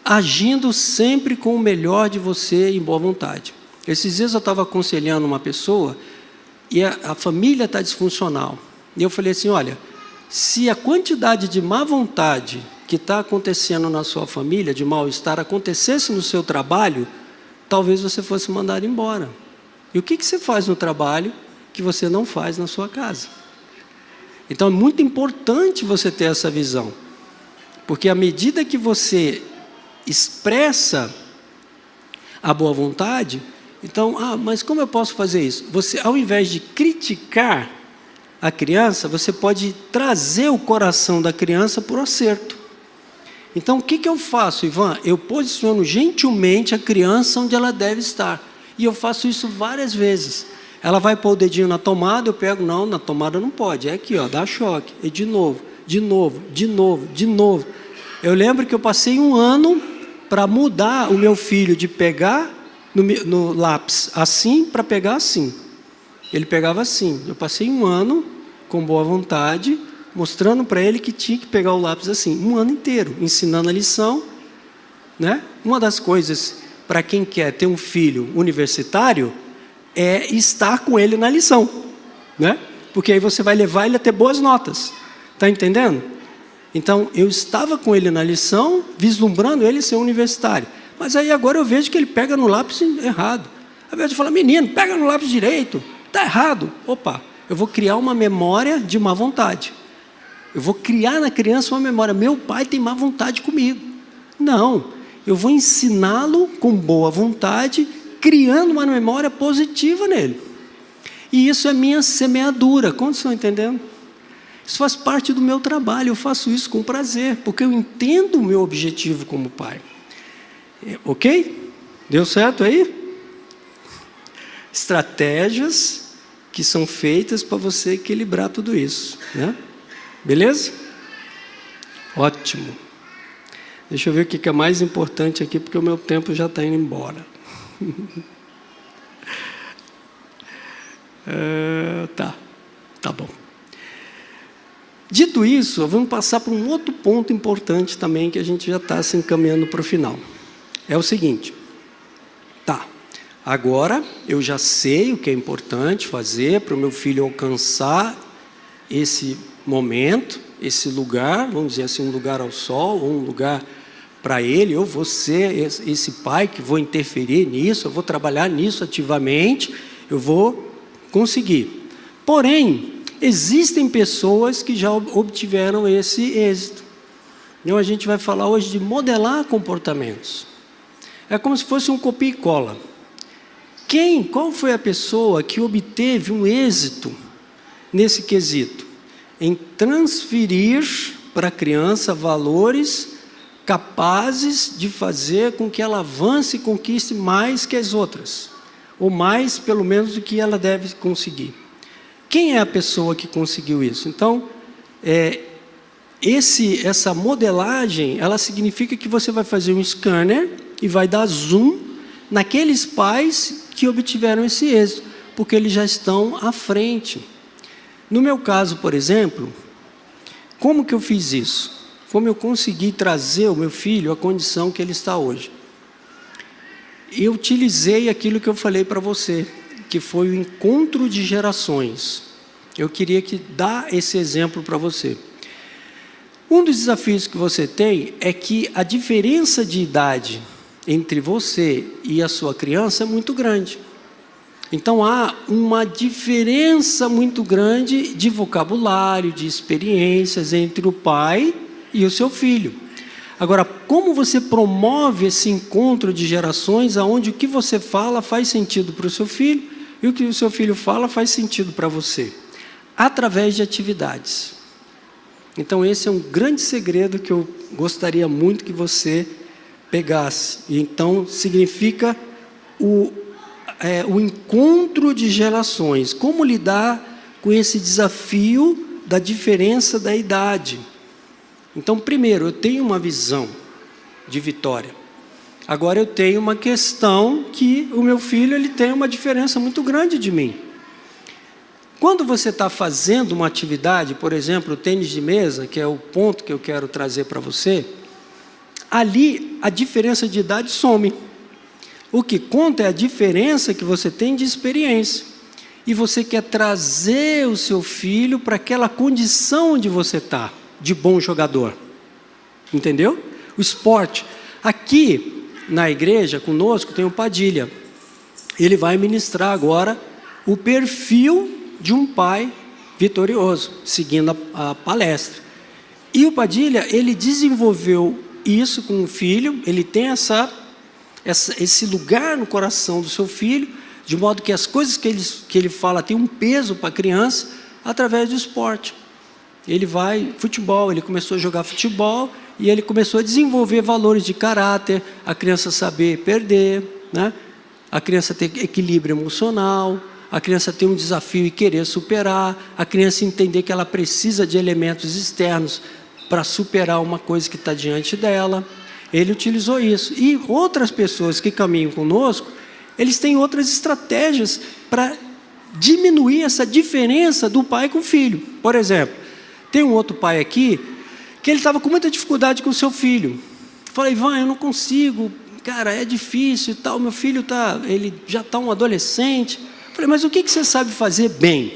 Agindo sempre com o melhor de você em boa vontade. Esses dias eu estava aconselhando uma pessoa e a família está disfuncional. E eu falei assim, olha, se a quantidade de má vontade que está acontecendo na sua família, de mal-estar, acontecesse no seu trabalho, talvez você fosse mandado embora. E o que você faz no trabalho que você não faz na sua casa? Então é muito importante você ter essa visão. Porque à medida que você expressa a boa vontade, então, mas como eu posso fazer isso? Você, ao invés de criticar a criança, você pode trazer o coração da criança para o acerto. Então, o que eu faço, Ivan? Eu posiciono gentilmente a criança onde ela deve estar. E eu faço isso várias vezes. Ela vai pôr o dedinho na tomada, eu pego, não, na tomada não pode. É aqui, ó, dá choque. E de novo, de novo, de novo, de novo. Eu lembro que eu passei 1 ano para mudar o meu filho de pegar no lápis assim para pegar assim. Ele pegava assim. Eu passei 1 ano com boa vontade, mostrando para ele que tinha que pegar o lápis assim. 1 ano inteiro, ensinando a lição, né? Uma das coisas para quem quer ter um filho universitário é estar com ele na lição, né? porque aí você vai levar ele a ter boas notas. Está entendendo? Então, eu estava com ele na lição, vislumbrando ele ser universitário. Mas aí agora eu vejo que ele pega no lápis errado. Ao invés de falar, menino, pega no lápis direito, está errado. Opa, eu vou criar uma memória de má vontade. Eu vou criar na criança uma memória, meu pai tem má vontade comigo. Não, eu vou ensiná-lo com boa vontade, criando uma memória positiva nele. E isso é minha semeadura, como vocês estão entendendo? Isso faz parte do meu trabalho, eu faço isso com prazer, porque eu entendo o meu objetivo como pai. Ok? Deu certo aí? Estratégias que são feitas para você equilibrar tudo isso, né? Beleza? Ótimo. Deixa eu ver o que é mais importante aqui, porque o meu tempo já está indo embora. Tá bom. Dito isso, vamos passar para um outro ponto importante também, que a gente já está se encaminhando para o final. É o seguinte, agora eu já sei o que é importante fazer para o meu filho alcançar esse momento, esse lugar, vamos dizer assim, um lugar ao sol, ou um lugar para ele, eu vou ser esse pai que vou interferir nisso, eu vou trabalhar nisso ativamente, eu vou conseguir. Porém, existem pessoas que já obtiveram esse êxito. Então, a gente vai falar hoje de modelar comportamentos. É como se fosse um copia e cola. Qual foi a pessoa que obteve um êxito nesse quesito? Em transferir para a criança valores capazes de fazer com que ela avance e conquiste mais que as outras. Ou mais, pelo menos, do que ela deve conseguir. Quem é a pessoa que conseguiu isso? Então, essa modelagem, ela significa que você vai fazer um scanner e vai dar zoom naqueles pais que obtiveram esse êxito, porque eles já estão à frente. No meu caso, por exemplo, como que eu fiz isso? Como eu consegui trazer o meu filho à condição que ele está hoje? Eu utilizei aquilo que eu falei para você, que foi o encontro de gerações. Eu queria dar esse exemplo para você. Um dos desafios que você tem é que a diferença de idade entre você e a sua criança é muito grande. Então, há uma diferença muito grande de vocabulário, de experiências entre o pai e o seu filho. Agora, como você promove esse encontro de gerações, onde o que você fala faz sentido para o seu filho e o que o seu filho fala faz sentido para você? Através de atividades. Então, esse é um grande segredo que eu gostaria muito que você pegasse. Então, significa o encontro de gerações. Como lidar com esse desafio da diferença da idade? Então, primeiro, eu tenho uma visão de vitória. Agora, eu tenho uma questão que o meu filho ele tem uma diferença muito grande de mim. Quando você está fazendo uma atividade, por exemplo, o tênis de mesa, que é o ponto que eu quero trazer para você, ali a diferença de idade some. O que conta é a diferença que você tem de experiência. E você quer trazer o seu filho para aquela condição onde você está, de bom jogador. Entendeu? O esporte. Aqui na igreja, conosco, tem o Padilha. Ele vai ministrar agora o perfil de um pai vitorioso, seguindo a palestra. E o Padilha, ele desenvolveu isso com o filho, ele tem esse lugar no coração do seu filho, de modo que as coisas que ele fala têm um peso para a criança, através do esporte. Ele futebol, ele começou a jogar futebol, e ele começou a desenvolver valores de caráter, a criança saber perder, né? A criança ter equilíbrio emocional, a criança ter um desafio e querer superar, a criança entender que ela precisa de elementos externos para superar uma coisa que está diante dela. Ele utilizou isso. E outras pessoas que caminham conosco, eles têm outras estratégias para diminuir essa diferença do pai com o filho. Por exemplo, tem um outro pai aqui, que ele estava com muita dificuldade com o seu filho. Falei, Ivan, eu não consigo, cara, é difícil e tal, meu filho ele já está um adolescente. Falei, mas o que você sabe fazer bem?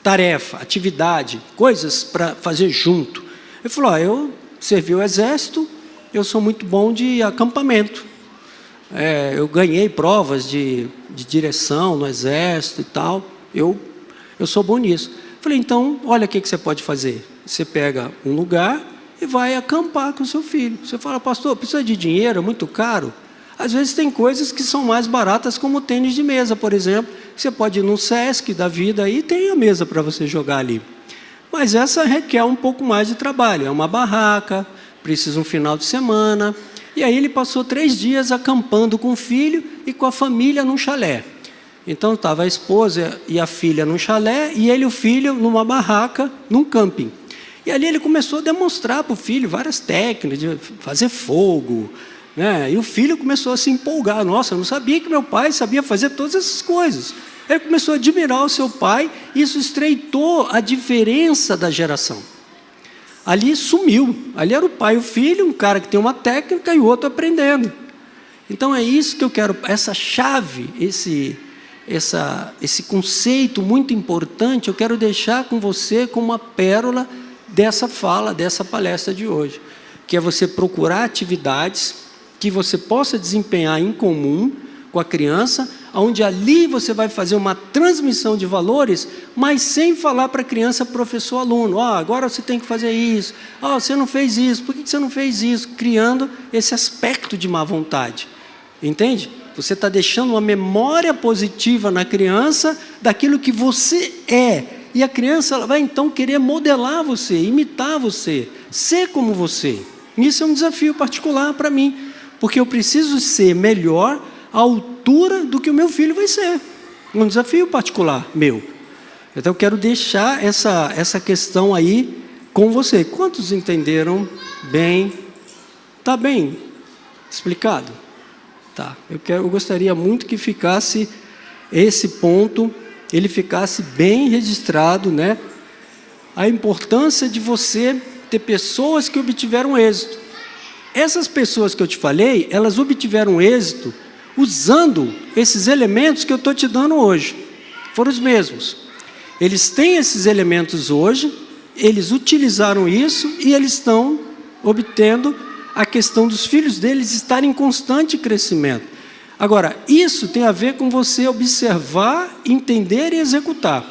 tarefa, atividade, coisas para fazer junto. Ele falou, eu servi o exército, eu sou muito bom de acampamento. Eu ganhei provas de direção no exército e tal, eu sou bom nisso. Falei, então, olha o que você pode fazer. Você pega um lugar e vai acampar com o seu filho. Você fala, pastor, precisa de dinheiro, é muito caro. Às vezes tem coisas que são mais baratas, como tênis de mesa, por exemplo. Você pode ir no Sesc da vida e tem a mesa para você jogar ali. Mas essa requer um pouco mais de trabalho. É uma barraca, precisa um final de semana. E aí ele passou 3 dias acampando com o filho e com a família num chalé. Então estava a esposa e a filha num chalé e ele e o filho numa barraca, num camping. E ali ele começou a demonstrar para o filho várias técnicas de fazer fogo, né? E o filho começou a se empolgar. Nossa, eu não sabia que meu pai sabia fazer todas essas coisas. Ele começou a admirar o seu pai e isso estreitou a diferença da geração. Ali sumiu. Ali era o pai e o filho, um cara que tem uma técnica e o outro aprendendo. Então é isso que eu quero, essa chave, esse conceito muito importante, eu quero deixar com você como uma pérola dessa fala, dessa palestra de hoje, que é você procurar atividades que você possa desempenhar em comum com a criança, onde ali você vai fazer uma transmissão de valores, mas sem falar para a criança, professor, aluno, agora você tem que fazer isso, você não fez isso, por que você não fez isso? Criando esse aspecto de má vontade, entende? Você está deixando uma memória positiva na criança daquilo que você é, e a criança ela vai então querer modelar você, imitar você, ser como você. Isso é um desafio particular para mim, porque eu preciso ser melhor à altura do que o meu filho vai ser. Um desafio particular meu. Então eu quero deixar essa questão aí com você. Quantos entenderam bem? Está bem explicado? Tá. Eu gostaria muito que ficasse esse ponto, ele ficasse bem registrado, né? A importância de você ter pessoas que obtiveram êxito. Essas pessoas que eu te falei, elas obtiveram êxito usando esses elementos que eu estou te dando hoje. Foram os mesmos. Eles têm esses elementos hoje, eles utilizaram isso e eles estão obtendo a questão dos filhos deles estarem em constante crescimento. Agora, isso tem a ver com você observar, entender e executar.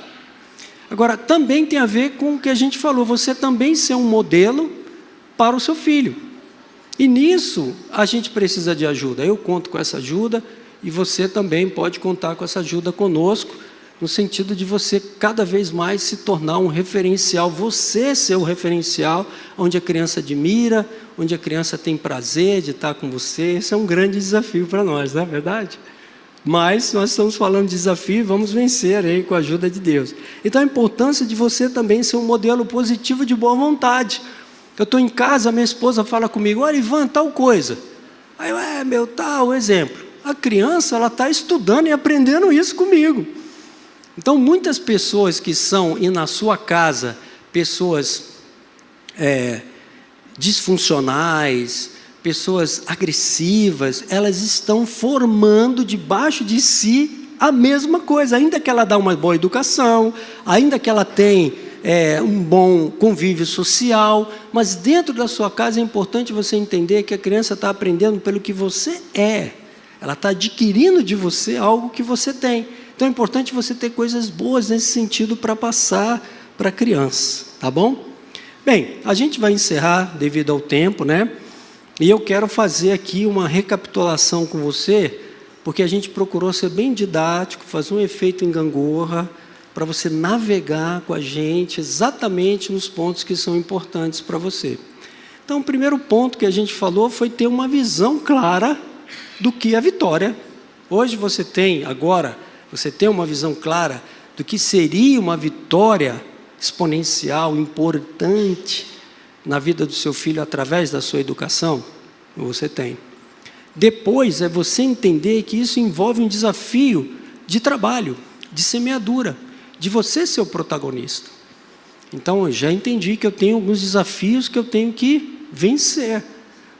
Agora, também tem a ver com o que a gente falou, você também ser um modelo para o seu filho. E nisso, a gente precisa de ajuda. Eu conto com essa ajuda e você também pode contar com essa ajuda conosco, no sentido de você cada vez mais se tornar um referencial, você ser o referencial, onde a criança admira, onde a criança tem prazer de estar com você. Esse é um grande desafio para nós, não é verdade? Mas nós estamos falando de desafio e vamos vencer aí com a ajuda de Deus. Então a importância de você também ser um modelo positivo de boa vontade. Eu estou em casa, minha esposa fala comigo, olha Ivan, tal coisa. Aí eu, tal exemplo. A criança, ela está estudando e aprendendo isso comigo. Então, muitas pessoas que são, e na sua casa, pessoas disfuncionais, pessoas agressivas, elas estão formando debaixo de si a mesma coisa, ainda que ela dá uma boa educação, ainda que ela tem um bom convívio social, mas dentro da sua casa é importante você entender que a criança está aprendendo pelo que você é, ela está adquirindo de você algo que você tem. Então é importante você ter coisas boas nesse sentido para passar para a criança, tá bom? Bem, a gente vai encerrar devido ao tempo, né? E eu quero fazer aqui uma recapitulação com você, porque a gente procurou ser bem didático, fazer um efeito em gangorra, para você navegar com a gente exatamente nos pontos que são importantes para você. Então, o primeiro ponto que a gente falou foi ter uma visão clara do que é a vitória. Hoje você tem uma visão clara do que seria uma vitória exponencial, importante na vida do seu filho através da sua educação? Você tem. Depois é você entender que isso envolve um desafio de trabalho, de semeadura, de você ser o protagonista. Então, eu já entendi que eu tenho alguns desafios que eu tenho que vencer.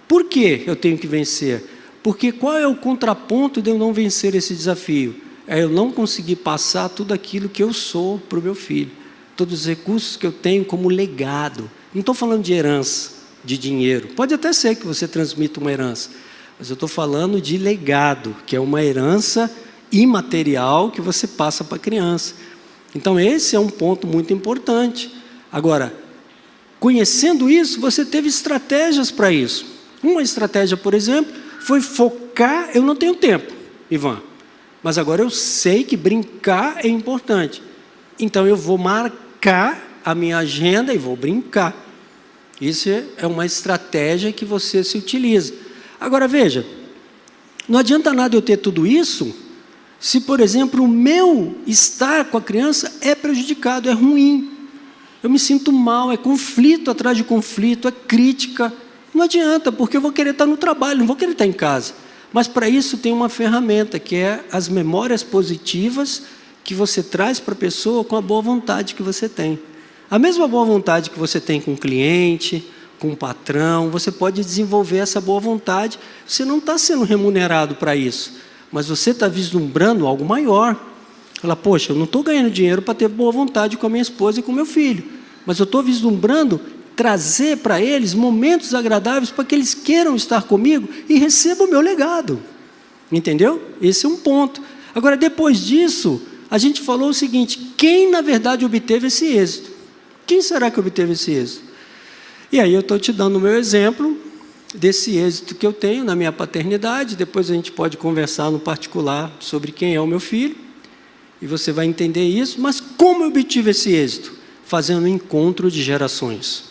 Por que eu tenho que vencer? Porque qual é o contraponto de eu não vencer esse desafio? É eu não conseguir passar tudo aquilo que eu sou para o meu filho. todos os recursos que eu tenho como legado. Não estou falando de herança, de dinheiro. Pode até ser que você transmita uma herança, mas eu estou falando de legado, que é uma herança imaterial que você passa para a criança. Então, esse é um ponto muito importante. Agora, conhecendo isso, você teve estratégias para isso. Uma estratégia, por exemplo, foi focar. Eu não tenho tempo, Ivan, mas agora eu sei que brincar é importante. Então, eu vou marcar a minha agenda e vou brincar. Isso é uma estratégia que você se utiliza. Agora, veja, não adianta nada eu ter tudo isso se, por exemplo, o meu estar com a criança é prejudicado, é ruim. Eu me sinto mal, é conflito atrás de conflito, é crítica. Não adianta, porque eu vou querer estar no trabalho, não vou querer estar em casa. Mas para isso tem uma ferramenta, que é as memórias positivas que você traz para a pessoa com a boa vontade que você tem. A mesma boa vontade que você tem com o cliente, com o patrão, você pode desenvolver essa boa vontade. Você não está sendo remunerado para isso, mas você está vislumbrando algo maior. Fala, poxa, eu não estou ganhando dinheiro para ter boa vontade com a minha esposa e com o meu filho, mas eu estou vislumbrando trazer para eles momentos agradáveis para que eles queiram estar comigo e recebam o meu legado. Entendeu? Esse é um ponto. Agora, depois disso, a gente falou o seguinte: quem na verdade obteve esse êxito? Quem será que obteve esse êxito? E aí eu estou te dando o meu exemplo desse êxito que eu tenho na minha paternidade. Depois a gente pode conversar no particular sobre quem é o meu filho, e você vai entender isso. Mas como eu obtive esse êxito? Fazendo um encontro de gerações.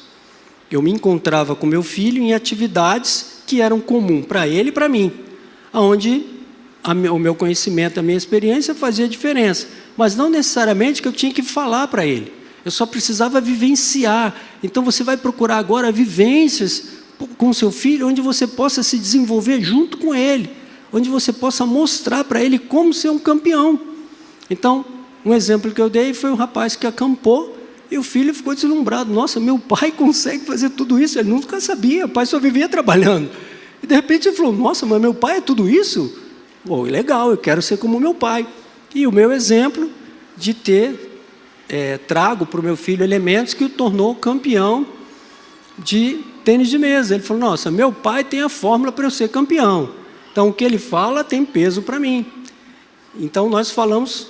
Eu me encontrava com meu filho em atividades que eram comuns para ele e para mim, onde o meu conhecimento, a minha experiência fazia diferença, mas não necessariamente que eu tinha que falar para ele. Eu só precisava vivenciar. Então você vai procurar agora vivências com seu filho, onde você possa se desenvolver junto com ele, onde você possa mostrar para ele como ser um campeão. Então, um exemplo que eu dei foi um rapaz que acampou e o filho ficou deslumbrado. Nossa, meu pai consegue fazer tudo isso. Ele nunca sabia, o pai só vivia trabalhando. E de repente ele falou, nossa, mas meu pai é tudo isso? Bom, legal, eu quero ser como meu pai. E o meu exemplo de ter trago para o meu filho elementos que o tornou campeão de tênis de mesa. Ele falou, nossa, meu pai tem a fórmula para eu ser campeão. Então, o que ele fala tem peso para mim. Então, nós falamos,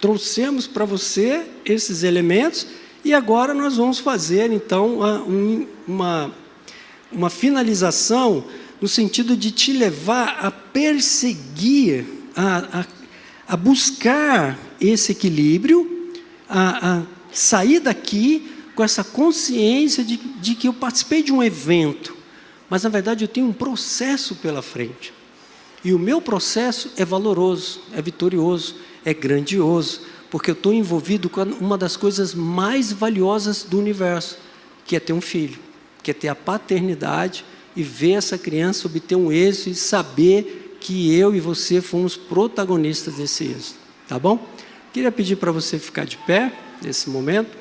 trouxemos para você esses elementos, e agora nós vamos fazer, então, uma finalização no sentido de te levar a perseguir, a buscar esse equilíbrio, a sair daqui com essa consciência de que eu participei de um evento, mas, na verdade, eu tenho um processo pela frente. E o meu processo é valoroso, é vitorioso, é grandioso, porque eu estou envolvido com uma das coisas mais valiosas do universo, que é ter um filho, que é ter a paternidade e ver essa criança obter um êxito e saber que eu e você fomos protagonistas desse êxito. Tá bom? Queria pedir para você ficar de pé nesse momento.